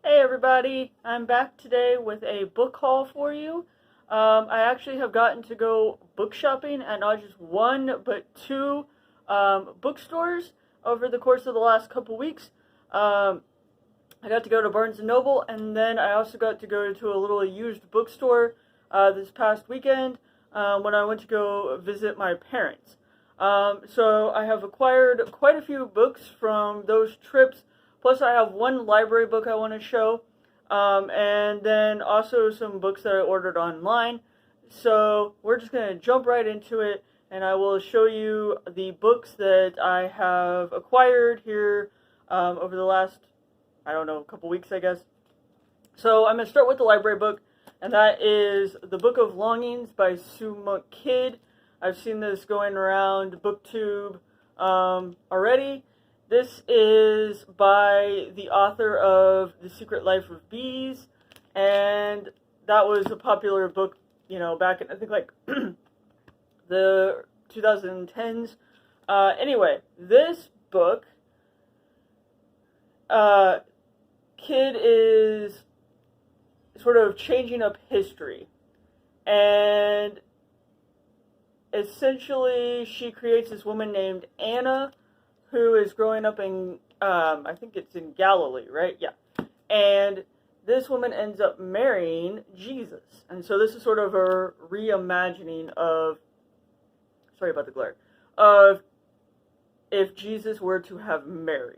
Hey everybody, I'm back today with a book haul for you. I actually have gotten to go book shopping at not just one, but two bookstores over the course of the last couple weeks. I got to go to Barnes& and Noble, and then I also got to go to a little used bookstore this past weekend when I went to go visit my parents. So I have acquired quite a few books from those trips. Plus, I have one library book I want to show, and then also some books that I ordered online. So we're just going to jump right into it, and I will show you the books that I have acquired here over the last, I don't know, couple weeks, I guess. So I'm going to start with the library book, and that is The Book of Longings by Sue Monk Kidd. I've seen this going around BookTube already. This is by the author of The Secret Life of Bees, and that was a popular book, back in, I think, like, the 2010s. Anyway, this book, Kidd is sort of changing up history, and essentially she creates this woman named Anna, who is growing up in, I think it's in Galilee, right? Yeah. And this woman ends up marrying Jesus. And so this is sort of a reimagining of, sorry about the glare, of if Jesus were to have married.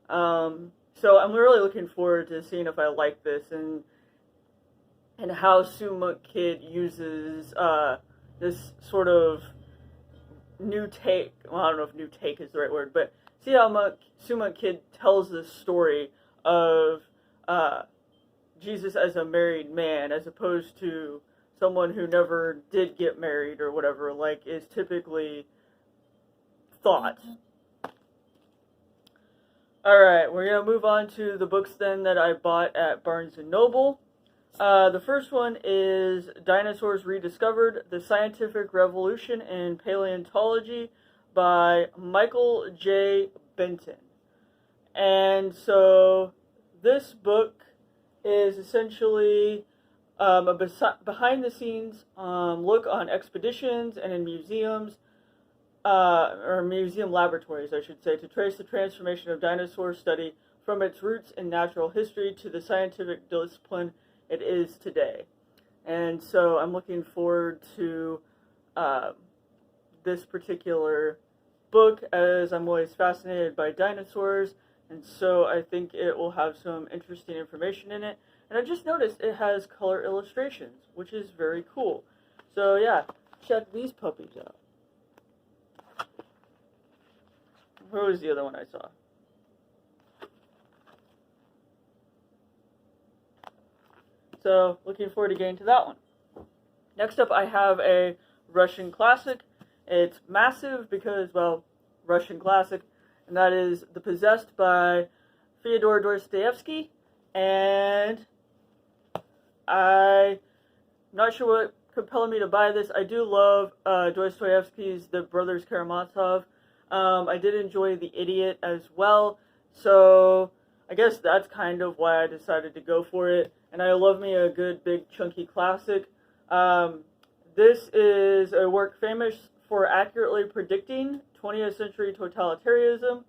So I'm really looking forward to seeing if I like this and how Sue Monk Kidd uses this sort of new take. Well, I don't know if new take is the right word, but see how Sue Monk Kidd tells this story of Jesus as a married man, as opposed to someone who never did get married or whatever, like is typically thought. Alright, we're going to move on to the books then that I bought at Barnes & Noble. The first one is Dinosaurs Rediscovered, The Scientific Revolution in Paleontology by Michael J. Benton. And so this book is essentially a behind-the-scenes look on expeditions and in museums, or museum laboratories, I should say, to trace the transformation of dinosaur study from its roots in natural history to the scientific discipline it is today. And so I'm looking forward to this particular book, as I'm always fascinated by dinosaurs, and so I think it will have some interesting information in it. And I just noticed it has color illustrations, which is very cool. So yeah, check these puppies out. Where was the other one I saw? So, looking forward to getting to that one. Next up, I have a Russian classic. It's massive because, well, Russian classic, and that is The Possessed by Fyodor Dostoevsky. And I'm not sure what compelled me to buy this. I do love Dostoevsky's The Brothers Karamazov. I did enjoy The Idiot as well, so I guess that's kind of why I decided to go for it. And I love me a good, big, chunky classic. This is a work famous for accurately predicting 20th century totalitarianism.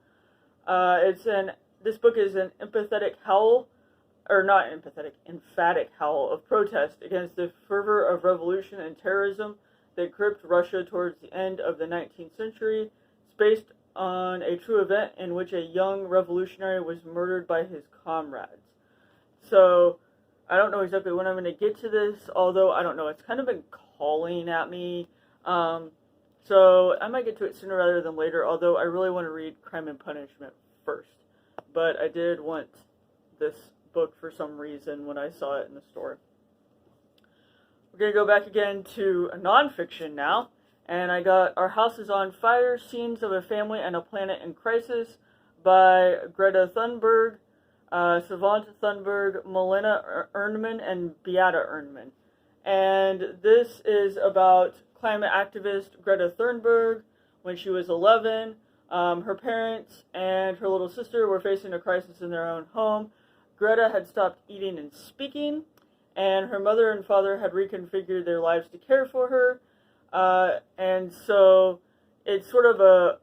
This book is an emphatic howl of protest against the fervor of revolution and terrorism that gripped Russia towards the end of the 19th century. It's based on a true event in which a young revolutionary was murdered by his comrades. So, I don't know exactly when I'm going to get to this, although, I don't know, it's kind of been calling at me. So, I might get to it sooner rather than later, although I really want to read Crime and Punishment first. But I did want this book for some reason when I saw it in the store. We're going to go back again to nonfiction now. And I got Our House is on Fire, Scenes of a Family and a Planet in Crisis by Greta Thunberg, Savant Thunberg, Milena Ernman, and Beata Ernman. And this is about climate activist Greta Thunberg. When she was 11, her parents and her little sister were facing a crisis in their own home. Greta had stopped eating and speaking, and her mother and father had reconfigured their lives to care for her. And so it's sort of a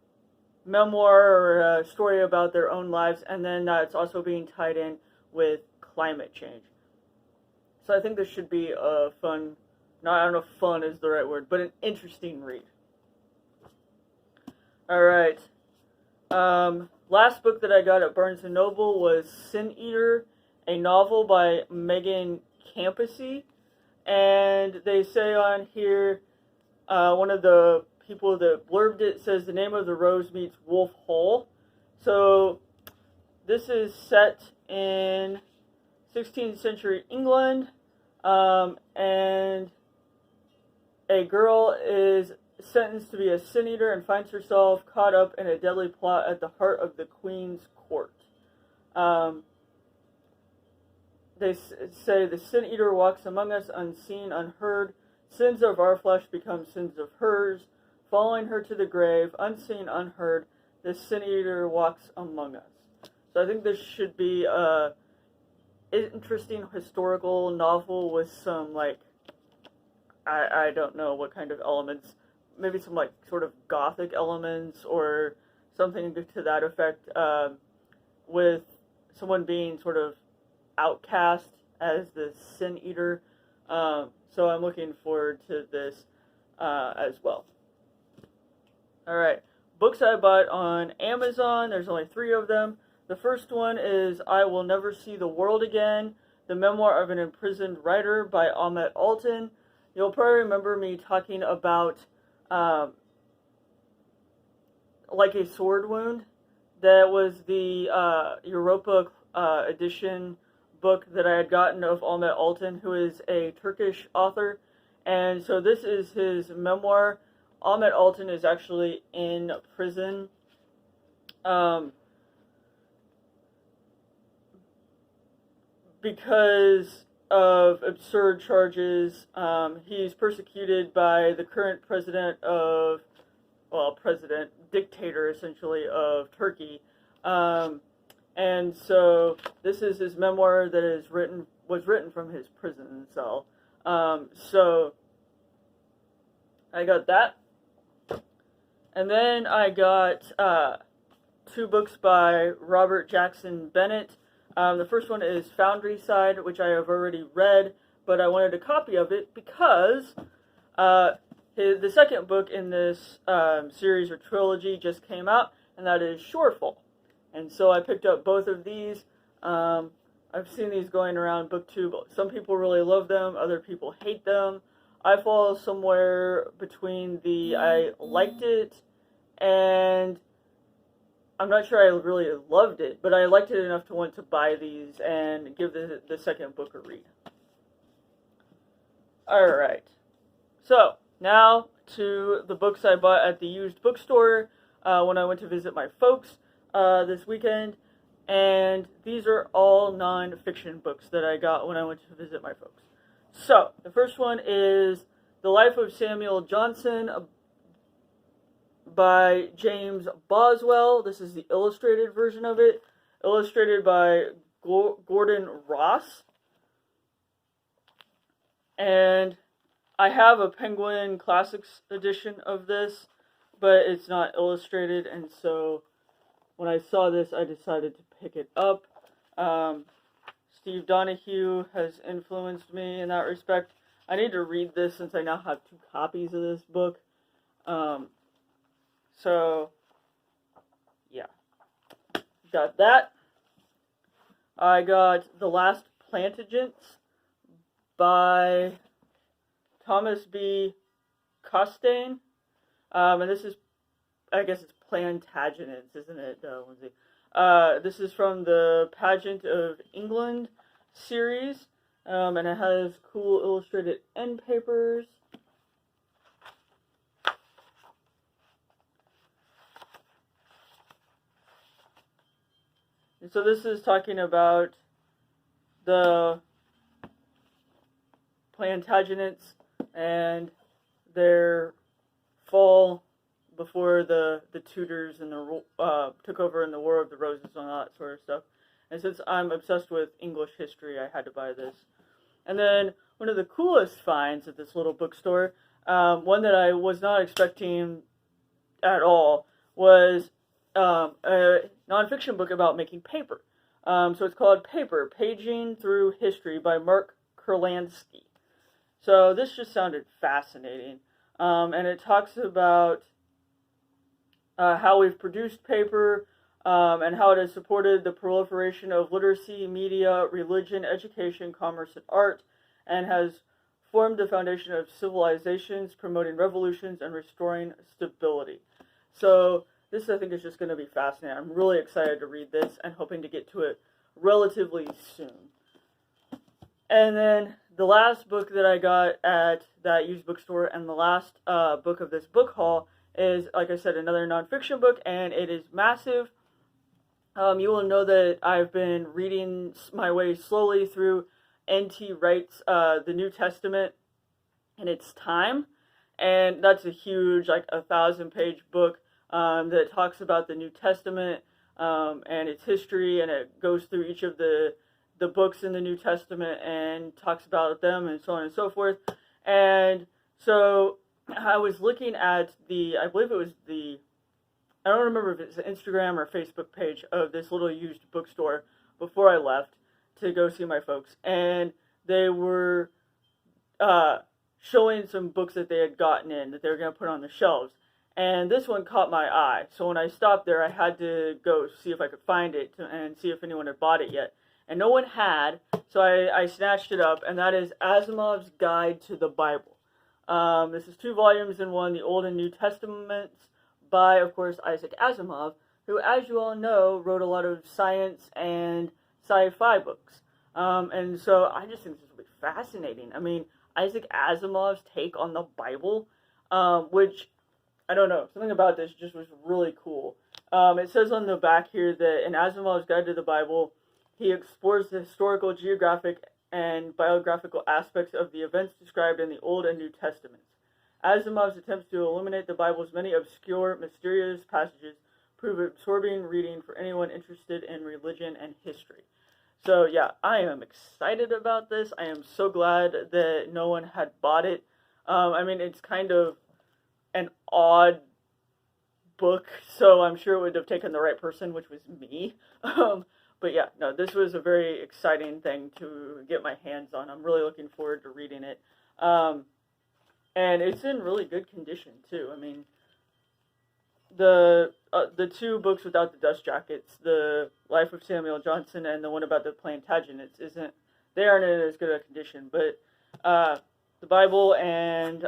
memoir or a story about their own lives, and then it's also being tied in with climate change. So I think this should be a fun, I don't know if fun is the right word, but an interesting read. Alright. Last book that I got at Barnes & Noble was Sin Eater, a novel by Megan Campasy. And they say on here, one of the people that blurbed it says the name of the rose meets Wolf Hall. So this is set in 16th century England, and a girl is sentenced to be a sin eater and finds herself caught up in a deadly plot at the heart of the Queen's court. They say the sin eater walks among us unseen, unheard. Sins of our flesh become sins of hers. Following her to the grave, unseen, unheard, the sin eater walks among us. So I think this should be a interesting historical novel with some, like, I don't know what kind of elements, maybe some, like, sort of gothic elements or something to that effect, with someone being sort of outcast as the sin eater. So I'm looking forward to this as well. Alright, books I bought on Amazon. There's only 3 of them. The first one is I Will Never See the World Again, the memoir of an imprisoned writer by Ahmet Altan. You'll probably remember me talking about Like a Sword Wound. That was the Europa edition book that I had gotten of Ahmet Altan, who is a Turkish author. And so this is his memoir. Ahmet Altan is actually in prison because of absurd charges. He's persecuted by the current dictator essentially of Turkey. And so this is his memoir that was written from his prison cell. So I got that. And then I got 2 books by Robert Jackson Bennett. The first one is Foundry Side, which I have already read, but I wanted a copy of it because the second book in this series or trilogy just came out, and that is Shorefall. And so I picked up both of these. I've seen these going around BookTube. Some people really love them, other people hate them. I fall somewhere between the I liked it and I'm not sure I really loved it, but I liked it enough to want to buy these and give the second book a read. Alright, so now to the books I bought at the used bookstore when I went to visit my folks this weekend. And these are all non-fiction books that I got when I went to visit my folks. So, the first one is The Life of Samuel Johnson by James Boswell. This is the illustrated version of it, illustrated by Gordon Ross. And I have a Penguin Classics edition of this, but it's not illustrated, and so when I saw this, I decided to pick it up. Steve Donahue has influenced me in that respect. I need to read this since I now have 2 copies of this book. So, yeah. Got that. I got The Last Plantagenets by Thomas B. Costain. And this is, I guess it's Plantagenets, isn't it, Lindsay? This is from the Pageant of England series, and it has cool illustrated end papers. And so this is talking about the Plantagenets and their fall before the Tudors and took over in the War of the Roses and all that sort of stuff. And since I'm obsessed with English history, I had to buy this. And then one of the coolest finds at this little bookstore, one that I was not expecting at all, was a nonfiction book about making paper. So it's called Paper, Paging Through History by Mark Kurlansky. So this just sounded fascinating. And it talks about how we've produced paper and how it has supported the proliferation of literacy, media, religion, education, commerce, and art, and has formed the foundation of civilizations, promoting revolutions and restoring stability. So this, I think, is just going to be fascinating. I'm really excited to read this and hoping to get to it relatively soon. And then the last book that I got at that used bookstore, and the last book of this book haul, is, like I said, another nonfiction book, and it is massive. You will know that I've been reading my way slowly through N.T. Wright's The New Testament in its time, and that's a huge, like, 1,000-page book that talks about the New Testament and its history, and it goes through each of the books in the New Testament and talks about them and so on and so forth. And so I was looking at I believe it was I don't remember if it's the Instagram or Facebook page of this little used bookstore before I left to go see my folks. And they were showing some books that they had gotten in that they were going to put on the shelves. And this one caught my eye. So when I stopped there, I had to go see if I could find it and see if anyone had bought it yet. And no one had, so I snatched it up, and that is Asimov's Guide to the Bible. This is 2 volumes in one, the Old and New Testaments, by, of course, Isaac Asimov, who, as you all know, wrote a lot of science and sci-fi books. And so I just think this will be fascinating. I mean, Isaac Asimov's take on the Bible, which, I don't know, something about this just was really cool. It says on the back here that in Asimov's Guide to the Bible, he explores the historical, geographic, and biographical aspects of the events described in the Old and New Testaments. Asimov's attempts to illuminate the Bible's many obscure, mysterious passages prove absorbing reading for anyone interested in religion and history. So yeah, I am excited about this. I am so glad that no one had bought it. I mean, it's kind of an odd book, so I'm sure it would have taken the right person, which was me. But yeah, no, this was a very exciting thing to get my hands on. I'm really looking forward to reading it. And it's in really good condition, too. I mean, the 2 books without the dust jackets, the Life of Samuel Johnson and the one about the Plantagenets, they aren't in as good a condition. But the Bible and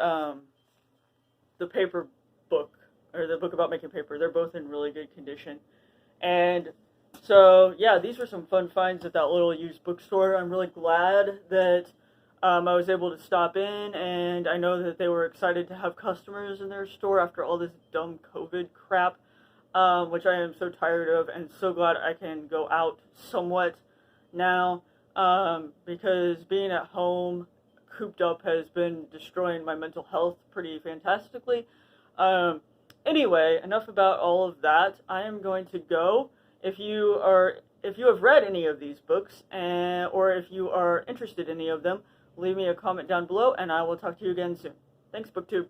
the paper book, or the book about making paper, they're both in really good condition. And so, yeah, these were some fun finds at that little used bookstore. I'm really glad that I was able to stop in, and I know that they were excited to have customers in their store after all this dumb COVID crap, which I am so tired of, and so glad I can go out somewhat now, because being at home, cooped up, has been destroying my mental health pretty fantastically. Anyway, enough about all of that. I am going to go. If you have read any of these books, or if you are interested in any of them, leave me a comment down below, and I will talk to you again soon. Thanks, BookTube.